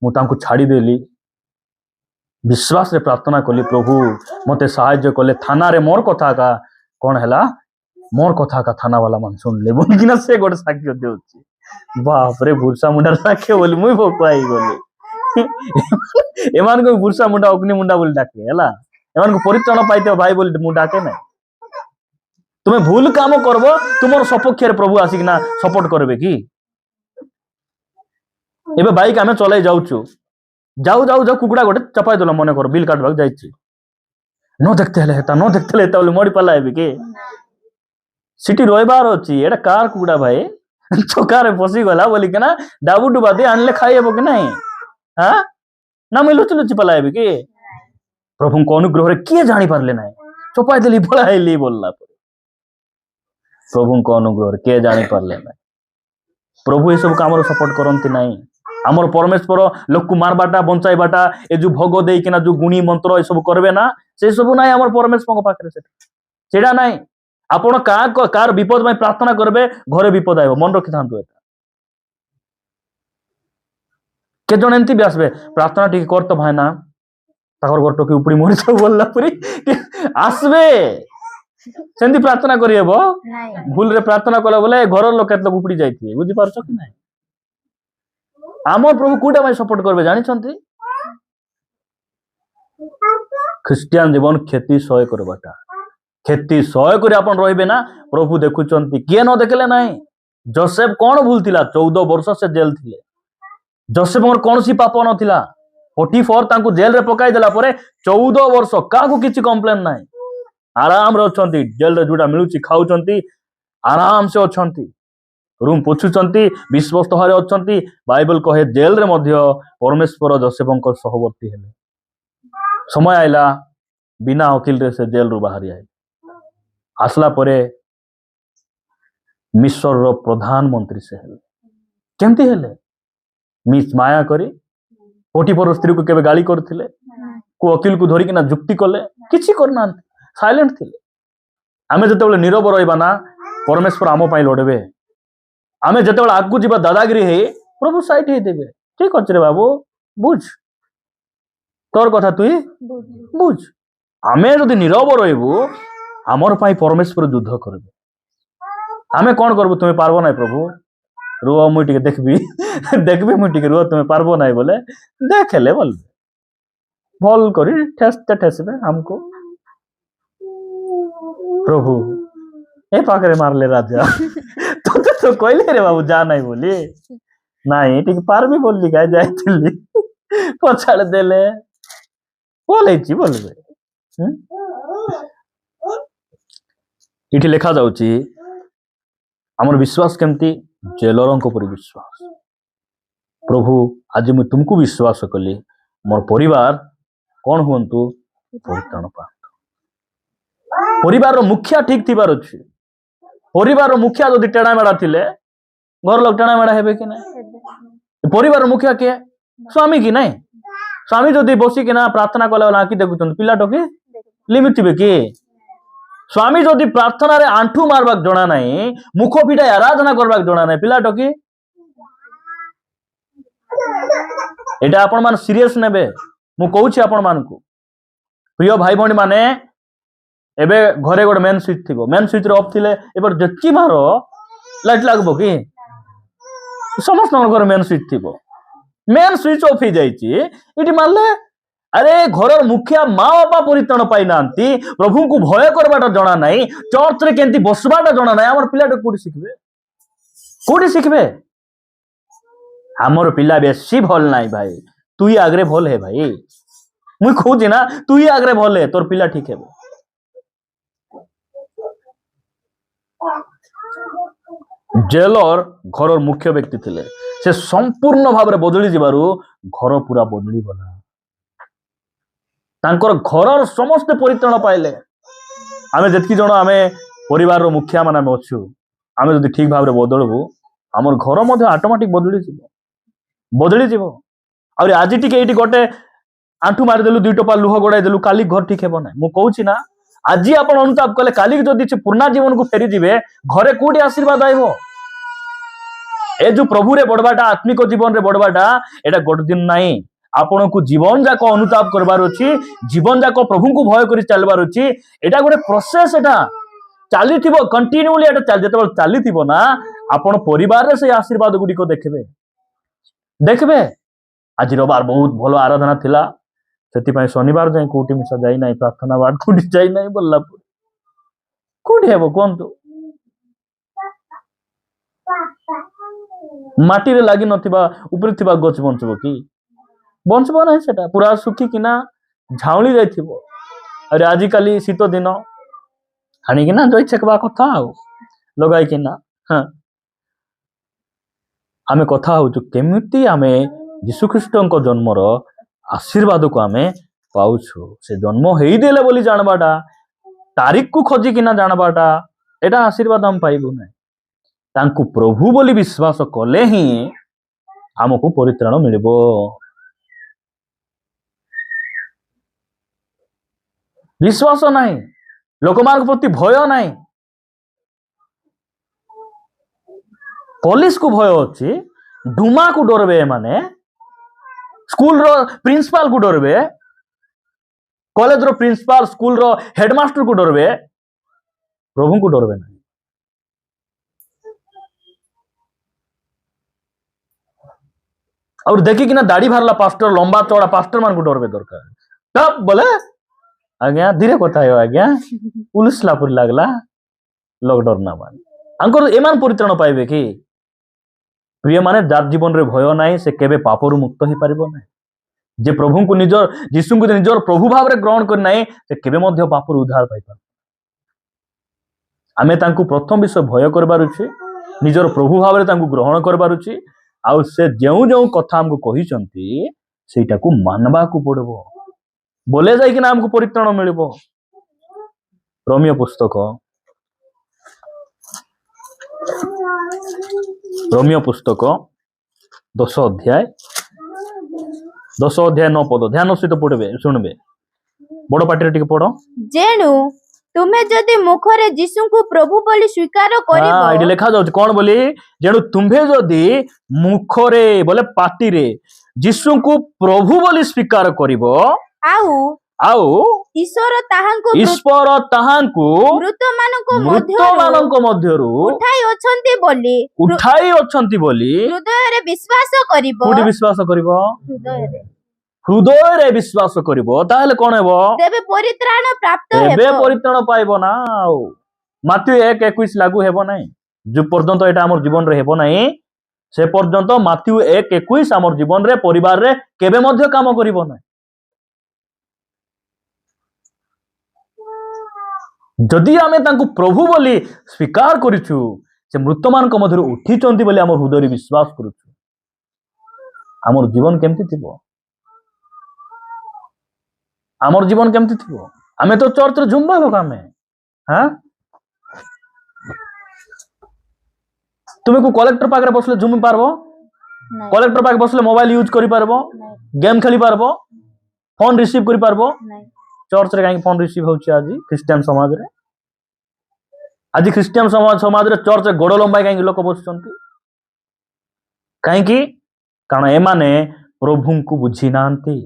मु तांको छाड़ी देली विश्वास रे प्रार्थना कली प्रभु मते सहायता कले थाना रे मोर कथा का कोन हैला मोर कथा का थाना वाला मान सुनले बोलिकिना से गोटे साक्ष्य देउछि बाप रे बुरसा मुंडा साक्ष्य बोली मुई भोकाई गली एमान को बुरसा मुंडा अग्नि मुंडा बोली डाके हला एमान को परित्राण पाइते भाई बोली मु डाके ना तुम्हें भूल काम करबो तुमर सपक्ष रे प्रभु आसिकना सपोर्ट करबे की एबे बाइक आमे चलाई जाउछु जाऊ जाऊ जाऊ कुकुड़ा गोटे चपाई देला मने कर बिल काटबाक जाइछि न देखते हेता बोली मड़ी पाला हेबे के सिटी रोइबार अछि एटा कार कुकुड़ा भाई चोकार फसी गला बोली के ना डाबू डुबा दे आनले खाई हेबो कि नहीं हां ना मैं लुचि लुचि पाला हेबे के प्रभु को अनुग्रह रे किए जानि पारले नाही चपाई देली पळाइली बोलला प्रभु को अनुग्रह रे किए जानि पारले नाही प्रभु ए सब काम सपोर्ट करंती नाही आमर परमेश्वर लोक को मारबाटा बंचाइबाटा ए जो भोग देई किना जो गुणी मंत्र ए सब करबे ना से सब नाही आमर परमेश्वर को पाखरे सेटा नाही आपण कार विपद में प्रार्थना करबे घरे विपद आइबो मन रखि थांतु एटा के जण एंती भी आसबे प्रार्थना ठीक कर तो भाई ना ताकर घर टोकी उपड़ी मरि सब बोलला परी आसबे सेंती प्रार्थना करिएबो भूल रे प्रार्थना कला बोले घर लोक केत लोक उपड़ी जाइथिबे बुझि पारछो कि नाही आमर प्रभु कोटा भाई सपोर्ट करबे जानि छंती ख्रिस्टियन जीवन खेती सय करबाटा खेती सय करे अपन रहिबे ना प्रभु देखुचंती किए न देखले नाही जोसेफ कोन भूल थिला 14 वर्ष से जेल थिले जोसेफ हमर कोनसी पाप नथिला 44 तांको जेल रे पकाई देला परे 14 वर्ष काकू किछि कंप्लेन नाही आराम रे अछंती जेल रे जुडा मिलुची खाउचंती आराम से अछंती रूम पोछुचंती विश्वस्त हरे अछंती बाइबल कहे जेल रे मध्य परमेश्वर जोसेफंकर सहवर्ती हेले समय आइला बिना वकील रे से जेल रु बाहरी आइ आसला परे मिस्र रो प्रधानमंत्री से हेले केमती हेले मिस माया करी पोटीपर स्त्री को केबे गाली करथिले को वकील को धरि किना जुक्ति कले किछि करना साइलेंट थिले आमे जतेबेले नीरव रहइबा ना परमेश्वर आमो पाई लड़बे आमे जतेबेले आगु जिबा दादागिरी हे प्रभु साइड हे देबे ठीक अछि रे बाबू बुझ तोर कथा तुई बुझ आमे जदि नीरव रहइबू आमर पाई परमेश्वर युद्ध करबे आमे कोन करबू तुमे पारबो नै प्रभु रुआ मुई टिके देखबी मुई टिके रुआ तुमे पारबो नै बोले देखले बोल भल करी ठेसबे हमको प्रभु ए पाकरे मारले राजा तो कहले रे बाबू जा नहीं बोली नहीं टिके पारबी बोलली गाय जाइतिली पछाड़ देले बोलेची बोलबे इठी लेखा जाउची हमर विश्वास केमती जेलरंक पर विश्वास प्रभु आज मु तुमको विश्वास कली मोर परिवार कौन हुंतु परित्राण पांतु परिवार रो मुखिया ठीक थिबार अछि परिवार रो मुखिया जदि टेढ़ा मेढ़ा थिले घर लोग टेढ़ा मेढ़ा हेबे कि नै परिवार रो मुखिया के स्वामी की नहीं स्वामी जदि बसी कि ना प्रार्थना कला वाला की देखुछन पिला टके लिमिट थिबे कि स्वामी जदि प्रार्थना रे आंठू मारबाक जणा नाही मुख फिटा आराधना करबाक जणा नाही पिला टके एटा आपण मान सीरियस नेबे मु कहूछि आपण मान को प्रिय भाई भणी माने एबे घरे गोटे मेन स्विच थिबो मेन स्विच रे ऑफ थिले एबर जेची मारो लाइट लागबो कि समस्त घर मेन स्विच थिबो मेन स्विच ऑफ ही जाइछि इटी मारले अरे घर मुखिया माँ बापा परित्राण पाई नांती प्रभु को भय करबाटा जणा नाही चर्च रे केंती बसबाटा जणा नाही हमर पिलाटे कोडी शिखबे हमर पिला बेसी भल नाही भाई तुई आगरे भल है भाई मुई खोजी ना तुई आगरे भल है तोर पिला ठीक है जेलर घर मुख्य व्यक्ति थिले से संपूर्ण भाव में बदली जिबारु घर पूरा बदली गला तांकर घर समस्त परित्राण पाइले आमे जतकी जण आमे परिवार रो मुखिया माने अछु आमे जदि ठीक भाव में बदलबू हमर घर मध्ये ऑटोमेटिक बदली जिवो और आज टिके एटी गोटे आंठू मारि देलु दुई टपा लुह गोड़ाई देलु काली घर ठीक हेबो ना मु कहूछि ना आज आपण अनुताप कले काली जदि से पूर्णा जीवन को फेरी जिवे घरे कोडी आशीर्वाद आइबो ए जो प्रभु रे बडबाटा आत्मिक जीवन रे बडबाटा एटा गोट दिन नाही आपण को जीवन जाक अनुताप करबार अछि जीवन जाक प्रभु को भय करी चलबार अछि एटा गोटे प्रोसेस एटा ଚାଲିଥିବ କଣ୍ଟିନ୍ୟୁଲି ଏଟା ଯେତେବେଳେ ଚାଲିଥିବ ନା ଆପଣ ପରିବାରରେ ସେଇ ଆଶୀର୍ବାଦ ଗୁଡ଼ିକ ଦେଖିବେ। ଆଜି ରବିବାର ବହୁତ ଭଲ ଆରାଧନା ଥିଲା, ସେଥିପାଇଁ ଶନିବାର ଯାଇ କୋଉଠି ମିଶା ଯାଇନାହିଁ, ପ୍ରାର୍ଥନା ବାର କୋଉଠି ଯାଇନାହିଁ ବୋଲିଲା ପରେ କୋଉଠି ହେବ କୁହନ୍ତୁ? ମାଟିରେ ଲାଗି ନଥିବା ଉପରେ ଥିବା ଗଛ ବଞ୍ଚିବ କି? ବଞ୍ଚିବ ନାହିଁ, ସେଟା ପୁରା ଶୁଖିକିନା ଝାଉଁଳି ଯାଇଥିବ। ଆରେ ଆଜିକାଲି ଶୀତ ଦିନ ଆଣିକିନା ଜଇ ଛେକବା କଥା ଆଉ ଲଗାଇକିନା ଆମେ କଥା ହଉଛୁ କେମିତି ଆମେ ଯୀଶୁଖ୍ରୀଷ୍ଟଙ୍କ ଜନ୍ମର ଆଶୀର୍ବାଦକୁ ଆମେ ପାଉଛୁ। ସେ ଜନ୍ମ ହେଇଦେଲେ ବୋଲି ଜାଣବାଟା, ତାରିଖକୁ ଖୋଜିକିନା ଜାଣବାଟା, ଏଟା ଆଶୀର୍ବାଦ ଆମେ ପାଇବୁ ନାହିଁ। ତାଙ୍କୁ ପ୍ରଭୁ ବୋଲି ବିଶ୍ୱାସ କଲେ ହିଁ ଆମକୁ ପରିତ୍ରାଣ ମିଳିବ। ବିଶ୍ୱାସ ନାହିଁ, ଲୋକମାନଙ୍କ ପ୍ରତି ଭୟ ନାହିଁ, ପୋଲିସକୁ ଭୟ ଅଛି, ଡୁମାକୁ ଡରବେ ଏମାନେ, ସ୍କୁଲର ପ୍ରିନ୍ସିପାଲକୁ ଡରବେ, କଲେଜର ପ୍ରିନ୍ସିପାଲ, ସ୍କୁଲର ହେଡମାଷ୍ଟରକୁ ଡରବେ, ପ୍ରଭୁଙ୍କୁ ଡରବେ ନାହିଁ। ଆଉ ଦେଖିକିନା ଦାଢି ବାହାରିଲା ପାଷ୍ଟର, ଲମ୍ବା ଚौड़ा ପାଷ୍ଟର ମାନଙ୍କୁ ଡରବେ ଦରକାର। ତब ବୋଲେ ଆଜ୍ଞା ଧୀରେ କଥା ହେଉ ଆଜ୍ଞା, ପୁଲିସ ଲାପରି ଲାଗଲା ଲକଡାଉନ ନା ମାନେ ଆଙ୍କର ଏମାନ ପରିତ୍ରାଣ ପାଇବେ କି? ପ୍ରିୟ ମାନେ, ଯାର ଜୀବନରେ ଭୟ ନାହିଁ ସେ କେବେ ପାପରୁ ମୁକ୍ତ ହେଇପାରିବ ନାହିଁ। ଯେ ପ୍ରଭୁଙ୍କୁ ଯୀଶୁଙ୍କୁ ନିଜର ପ୍ରଭୁ ଭାବରେ ଗ୍ରହଣ କରି ନାହିଁ, ସେ କେବେ ମଧ୍ୟ ପାପରୁ ଉଦ୍ଧାର ପାଇପାରେ। ଆମେ ତାଙ୍କୁ ପ୍ରଥମ ବିଷୟ ଭୟ କରିବାର ଅଛି, ନିଜର ପ୍ରଭୁ ଭାବରେ ତାଙ୍କୁ ଗ୍ରହଣ କରିବାର ଅଛି, ଆଉ ସେ ଯେଉଁ ଯେଉଁ କଥା ଆମକୁ କହିଛନ୍ତି ସେଇଟାକୁ ମାନବାକୁ ପଡିବ, ବୋଲେ ଯାଇକିନା ଆମକୁ ପରିତ୍ରାଣ ମିଳିବ। ରୋମିଓ ପୁସ୍ତକ 10 ଅଧ୍ୟାୟ 9 ପଦ ଧ୍ୟାନ ସହିତ ପଢିବେ, ଶୁଣିବେ, ବଡ ପାଟିରେ ଟିକେ ପଢ। ଯେଣୁ ତୁମେ ଯଦି ମୁଖରେ ଯୀଶୁଙ୍କୁ ପ୍ରଭୁ ବୋଲି ସ୍ୱୀକାର କରିବ, ଏଠି ଲେଖା ଯାଉଛି କଣ ବୋଲି? ଯେଣୁ ତୁମ୍ଭେ ଯଦି ମୁଖରେ ବୋଲେ ପାଟିରେ ଯୀଶୁଙ୍କୁ ପ୍ରଭୁ ବୋଲି ସ୍ୱୀକାର କରିବ, ଆଉ ଈଶ୍ୱର ତାହାଙ୍କୁ ମୃତମାନଙ୍କ ମଧ୍ୟରୁ ଉଠାଇ ଅଛନ୍ତି ବୋଲି ହୃଦୟରେ ବିଶ୍ୱାସ କରିବ। କୋଉଠି ବିଶ୍ୱାସ କରିବ? ହୃଦୟରେ ବିଶ୍ୱାସ କରିବ, ତାହେଲେ କଣ ହେବ? ତେବେ ପରିତ୍ରାଣ ପ୍ରାପ୍ତ ହେବ। ଏବେ ପରିତ୍ରାଣ ପାଇବ ନା। ଆଉ ମାଥ୍ୟୁ 1:21 ଲାଗୁ ହେବ ନାହିଁ। ଯେ ପର୍ଯ୍ୟନ୍ତ ଏଟା ଆମର ଜୀବନରେ ହେବ ନାହିଁ, ସେ ପର୍ଯ୍ୟନ୍ତ ମାଥ୍ୟୁ 1:21 ଆମର ଜୀବନରେ, ପରିବାରରେ କେବେ ମଧ୍ୟ କାମ କରିବ ନାହିଁ। ଯଦି ଆମେ ତାଙ୍କୁ ପ୍ରଭୁ ବୋଲି ସ୍ୱୀକାର କରିଛୁ, ସେ ମୃତମାନଙ୍କ ମଧ୍ୟରୁ ଉଠିଛନ୍ତି ବୋଲି ଆମର ହୃଦୟରେ ବିଶ୍ୱାସ କରୁଛୁ, ଆମର ଜୀବନ କେମିତି ଥିବ? ଆମର ଜୀବନ କେମିତି ଥିବ? ଆମେ ତ ଚର୍ଚ୍ଚରେ ଝୁମ୍ବା ଲୋକ ଆମେ। ତୁମେ को କଲେକ୍ଟର ପାଖରେ ବସିଲେ ଝୁମି ପାରବ? କଲେକ୍ଟର ପାଖରେ ବସିଲେ ମୋବାଇଲ ୟୁଜ କରି ପାରବ? ଗେମ୍ ଖେଳି ପାରବ? ଫୋନ ରିସିଭ କରି ପାରବ? ଚର୍ଚ୍ଚରେ କାହିଁକି ଫୋନ ରିସିଭ ହଉଛି ଆଜି ଖ୍ରୀଷ୍ଟିଆନ ସମାଜରେ? ଆଜି ଖ୍ରୀଷ୍ଟିଆନ ସମାଜରେ ଚର୍ଚ୍ଚରେ ଗୋଡ ଲମ୍ବାଇ କାହିଁକି ଲୋକ ବସୁଛନ୍ତି? କାହିଁକି? କାରଣ ଏମାନେ ପ୍ରଭୁଙ୍କୁ ବୁଝି ନାହାନ୍ତି।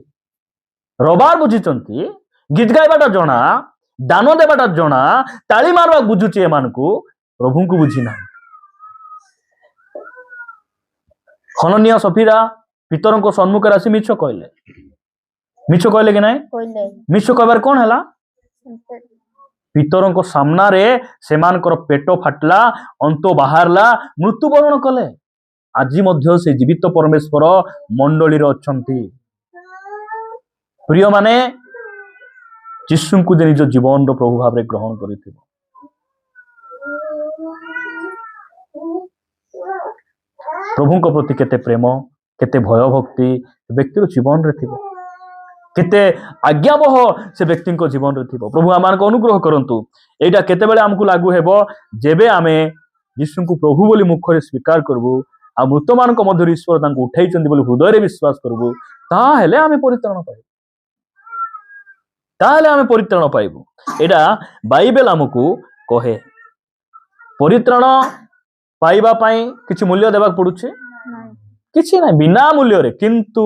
ରବାର ବୁଝିଛନ୍ତି, ଗୀତ ଗାଇବାଟା ଜଣା, ଦାନ ଦେବାଟା ଜଣା, ତାଳି ମାରବା ବୁଝୁଛି, ଏମାନଙ୍କୁ ପ୍ରଭୁଙ୍କୁ ବୁଝି ନାହାନ୍ତି। ହନନିଆ ସଫିରା ପିତରଙ୍କ ସମ୍ମୁଖରେ ଆସି ମିଛ କହିଲେ କି ନାଇଁ? ମିଛ କହିବାର କଣ ହେଲା? ପିତରଙ୍କ ସାମ୍ନାରେ ସେମାନଙ୍କର ପେଟ ଫାଟିଲା, ଅନ୍ତ ବାହାରିଲା, ମୃତ୍ୟୁବରଣ କଲେ। ଆଜି ମଧ୍ୟ ସେ ଜୀବିତ ପରମେଶ୍ୱର ମଣ୍ଡଳୀରେ ଅଛନ୍ତି। ପ୍ରିୟ ମାନେ, ଯୀଶୁଙ୍କୁ ନିଜ ଜୀବନର ପ୍ରଭୁ ଭାବରେ ଗ୍ରହଣ କରିଥିବ, ପ୍ରଭୁଙ୍କ ପ୍ରତି କେତେ ପ୍ରେମ, କେତେ ଭୟ ଭକ୍ତି ବ୍ୟକ୍ତିର ଜୀବନରେ ଥିବ, କେତେ ଆଜ୍ଞାବହ ସେ ବ୍ୟକ୍ତିଙ୍କ ଜୀବନରେ ଥିବ। ପ୍ରଭୁ ଆମମାନଙ୍କୁ ଅନୁଗ୍ରହ କରନ୍ତୁ। ଏଇଟା କେତେବେଳେ ଆମକୁ ଲାଗୁ ହେବ? ଯେବେ ଆମେ ଯୀଶୁଙ୍କୁ ପ୍ରଭୁ ବୋଲି ମୁଖରେ ସ୍ୱୀକାର କରିବୁ, ଆଉ ମୃତମାନଙ୍କ ମଧ୍ୟରୁ ଈଶ୍ୱର ତାଙ୍କୁ ଉଠାଇଛନ୍ତି ବୋଲି ହୃଦୟରେ ବିଶ୍ୱାସ କରିବୁ, ତାହେଲେ ଆମେ ପରିତ୍ରାଣ ପାଇବୁ। ଏଇଟା ବାଇବେଲ ଆମକୁ କହେ। ପରିତ୍ରାଣ ପାଇବା ପାଇଁ କିଛି ମୂଲ୍ୟ ଦେବାକୁ ପଡୁଛି? କିଛି ନାହିଁ, ବିନା ମୂଲ୍ୟରେ। କିନ୍ତୁ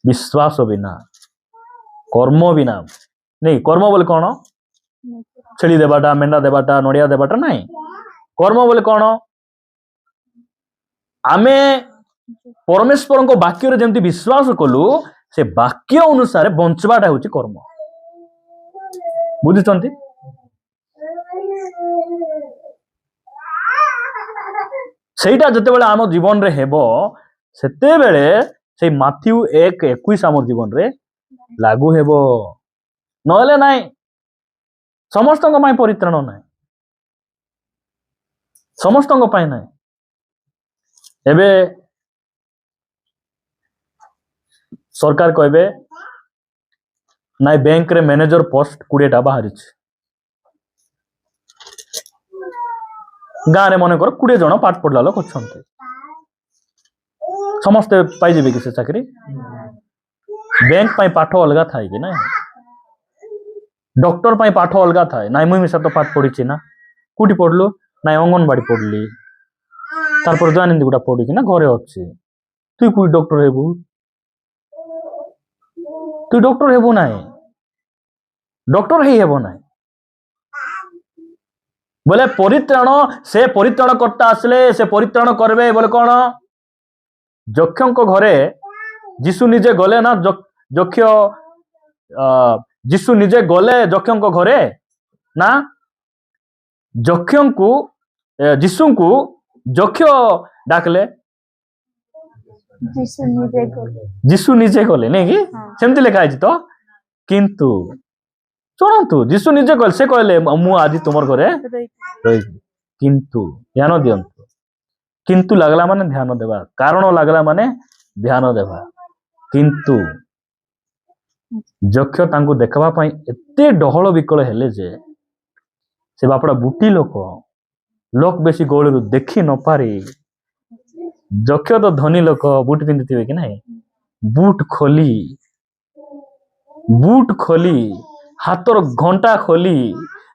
ବିଶ୍ୱାସ ବିନା, କର୍ମ ବିନା, କର୍ମ ବୋଲି କଣ? ଛେଳି ଦେବାଟା, ମେଣ୍ଢା ଦେବାଟା, ନଡ଼ିଆ ଦେବାଟା ନାହିଁ। କର୍ମ ବୋଲେ କଣ? ଆମେ ପରମେଶ୍ୱରଙ୍କ ବାକ୍ୟରେ ଯେମିତି ବିଶ୍ୱାସ କଲୁ ସେ ବାକ୍ୟ ଅନୁସାରେ ବଞ୍ଚିବାଟା ହେଉଛି କର୍ମ। ବୁଝୁଛନ୍ତି? ସେଇଟା ଯେତେବେଳେ ଆମ ଜୀବନରେ ହେବ ସେତେବେଳେ ସେଇ ମାଥ୍ୟୁ 1:21 ଆମ ଜୀବନରେ ଲାଗୁ ହେବ। ନହେଲେ ନାହିଁ। ସମସ୍ତଙ୍କ ପାଇଁ ପରିତ୍ରାଣ ନାହିଁ, ସମସ୍ତଙ୍କ ପାଇଁ ନାହିଁ। ଏବେ ସରକାର କହିବେ ନାଇଁ ବ୍ୟାଙ୍କରେ ମ୍ୟାନେଜର ପୋଷ୍ଟ 20ଟା ବାହାରିଛି। ଗାଁରେ ମନେକର 20 ଜଣ ପାଠ ପଢିଲା ଲୋକ ଅଛନ୍ତି, ସମସ୍ତେ ପାଇଯିବେ କି ସେ ଚାକିରି? ବ୍ୟାଙ୍କ ପାଇଁ ପାଠ ଅଲଗା ଥାଏ କି ନାଇଁ? ଡକ୍ଟର ପାଇଁ ପାଠ ଅଲଗା ଥାଏ। ନାଇଁ ମୁଇଁ ମିଶା ତ ପାଠ ପଢିଛି ନା। କୋଉଠି ପଢିଲୁ? ନାଇଁ ଅଙ୍ଗନବାଡି ପଢିଲି, ତାରପରେ ଜାଣିନ୍ତି ଗୋଟା ପଢିକି ନା ଘରେ ଅଛି। তুই କୋଉଠି ଡକ୍ଟର ହେବୁ? তুই ଡକ୍ଟର ହେବୁ ନାହିଁ, ଡକ୍ଟର ହେଇ ହେବ ନାହିଁ। ବୋଲେ ପରିତ୍ରାଣ, ସେ ପରିତ୍ରାଣ କର୍ତ୍ତା ଆସିଲେ ସେ ପରିତ୍ରାଣ କରିବେ। ବୋଲେ କଣ? ଯକ୍ଷଙ୍କ ଘରେ ଯୀଶୁ ନିଜେ ଗଲେ ନା? ଯୀଶୁ ନିଜେ ଗଲେ ଯକ୍ଷଙ୍କ ଘରେ ନା? ଯୀଶୁଙ୍କୁ ଯକ୍ଷ ଡାକଲେ, ଯୀଶୁ ନିଜେ ଗଲେ ନାଇଁ କି? ସେମିତି ଲେଖା ହେଇଛି ତ। କିନ୍ତୁ ଶୁଣନ୍ତୁ, ଯୀଶୁ ନିଜେ କହିଲେ, ସେ କହିଲେ ମୁଁ ଆଜି ତୁମର ଘରେ ରହିବି। କିନ୍ତୁ ଧ୍ୟାନ ଦିଅନ୍ତୁ, କିନ୍ତୁ ଲାଗଲା ମାନେ ଧ୍ୟାନ ଦେବା, କାରଣ ଲାଗଲା ମାନେ ଧ୍ୟାନ ଦେବା। କିନ୍ତୁ ଯକ୍ଷ ତାଙ୍କୁ ଦେଖବା ପାଇଁ ଏତେ ଡହଳ ବିକଳ ହେଲେ ଯେ ସେ ବାପଡ଼ା ବୁଟି ଲୋକ ବେଶୀ ଗହଳିରୁ ଦେଖି ନ ପାରି, ଯକ୍ଷ ତ ଧନୀ ଲୋକ, ବୁଟ ପିନ୍ଧିଥିବେ କି ନାହିଁ, ବୁଟ ଖୋଲି ହାତର ଘଣ୍ଟା ଖୋଲି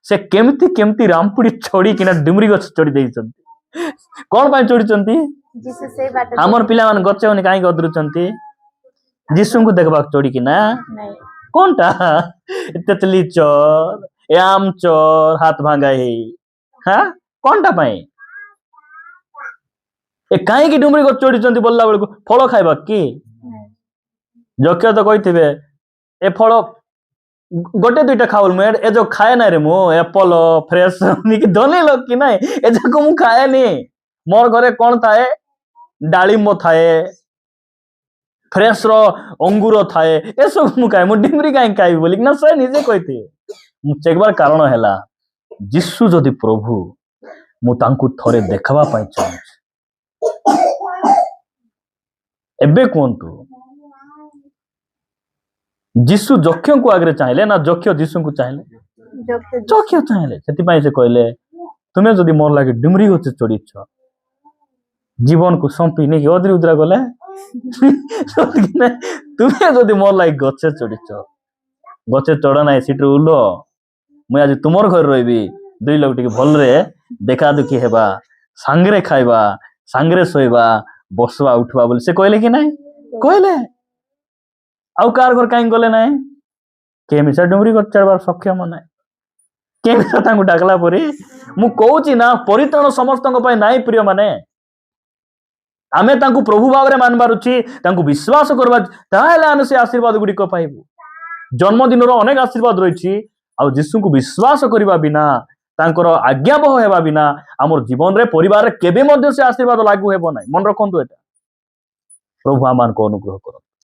ସେ କେମିତି ରାମପୁଡି ଚଢିକିନା ଡୁମରି ଗଛ ଚଢି ଦେଇଛନ୍ତି। କଣ ପାଇଁ ଚଢିଛନ୍ତି? ଆମର ପିଲାମାନେ ଗଛ ହଉନି କାହିଁକି ଅଦରୁଛନ୍ତି? ଯୀଶୁଙ୍କୁ ଦେଖବାକୁ ଚଢିକିନା। କଣଟା ତେତଲି ଚୋର, ଏ ଆम ଚୋର, ହାତ ଭାଙ୍ଗା ହେଇ କଣଟା ପାଇଁ? ଏ କାହିଁକି ଡୁମରି ଗଛ ଚଢିଛନ୍ତି? ବୋଲିଲା ବେଳକୁ ଫଳ ଖାଇବା କି? ଯକ୍ଷ ତ କହିଥିବେ ଏ ଫଳ ଗୋଟେ ଦୁଇଟା ଖାଉଲ, ମୁଁ ଏ ଯୋଉ ଖାଏ ନାଇଁ ରେ, ମୁଁ ଏପଲ ଫ୍ରେଶ ଧନୀ ଲୋକ କି ନାଇଁ, ଏ ଯାକ ମୁଁ ଖାଏନି। ମୋର ଘରେ କଣ ଥାଏ? ଡାଳିମ୍ବ ଥାଏ, ଫ୍ରେଶ ର ଅଙ୍ଗୁର ଥାଏ, ଏସବୁ ମୁଁ ଖାଏ। ମୁଁ ଡିମରି କାହିଁକି ଖାଇବି ବୋଲି ନା ସେ ନିଜେ କହିଥିବେ। ମୁଁ ଚେକବାର କାରଣ ହେଲା ଯୀଶୁ ଯଦି ପ୍ରଭୁ, ମୁଁ ତାଙ୍କୁ ଥରେ ଦେଖବା ପାଇଁ ଚାହୁଁଛି। ଏବେ କୁହନ୍ତୁ, ଯୀଶୁ ଯକ୍ଷଙ୍କୁ ଆଗରେ ଚାହିଁଲେ ନା ଯକ୍ଷ ଯୀଶୁଙ୍କୁ ଚାହିଁଲେ? ଯକ୍ଷ ଚାହିଁଲେ। ସେଥିପାଇଁ ସେ କହିଲେ ତୁମେ ଯଦି ମୋର ଲାଗି ଡୁମରି ଗଛ ଚଢିଛ, ଜୀବନକୁ ସମ୍ପି ନେଇକି ଅଦରି ଉଦରା ଗଲେ, ତୁମେ ଯଦି ମୋର ଲାଗି ଗଛେ ଚଢିଛ, ଗଛେ ଚଢ ନାହିଁ, ସେଠୁ ଉଲ, ମୁଇଁ ଆଜି ତୁମର ଘରେ ରହିବି, ଦୁଇ ଲୋକ ଟିକେ ଭଲରେ ଦେଖା ଦୁଖି ହେବା, ସାଙ୍ଗରେ ଖାଇବା, ସାଙ୍ଗରେ ଶୋଇବା, ବସବା ଉଠବା ବୋଲି ସେ କହିଲେ କି ନାଇଁ? କହିଲେ। ଆଉ କାହାର ଘର କାହିଁକି ଗଲେ ନାହିଁ? କେମିସା ଡୁମରି ଗଛ ଚଢବାର ସକ୍ଷମ ନାହିଁ, କେମିସା ତାଙ୍କୁ ଡାକଲା ପରି। ମୁଁ କହୁଛି ନା, ପରିତ୍ରାଣ ସମସ୍ତଙ୍କ ପାଇଁ ନାହିଁ ପ୍ରିୟ ମାନେ। ଆମେ ତାଙ୍କୁ ପ୍ରଭୁ ଭାବରେ ମାନବାର ଅଛି, ତାଙ୍କୁ ବିଶ୍ୱାସ କରିବା, ତାହେଲେ ଆମେ ସେ ଆଶୀର୍ବାଦ ଗୁଡିକ ପାଇବୁ। ଜନ୍ମଦିନର ଅନେକ ଆଶୀର୍ବାଦ ରହିଛି, ଆଉ ଯୀଶୁଙ୍କୁ ବିଶ୍ୱାସ କରିବା ବିନା, ତାଙ୍କର ଆଜ୍ଞାବହ ହେବା ବିନା ଆମର ଜୀବନରେ, ପରିବାରରେ କେବେ ମଧ୍ୟ ସେ ଆଶୀର୍ବାଦ ଲାଗୁ ହେବ ନାହିଁ। ମନେ ରଖନ୍ତୁ ଏଟା। ପ୍ରଭୁ ଆମମାନଙ୍କୁ ଅନୁଗ୍ରହ କରନ୍ତୁ।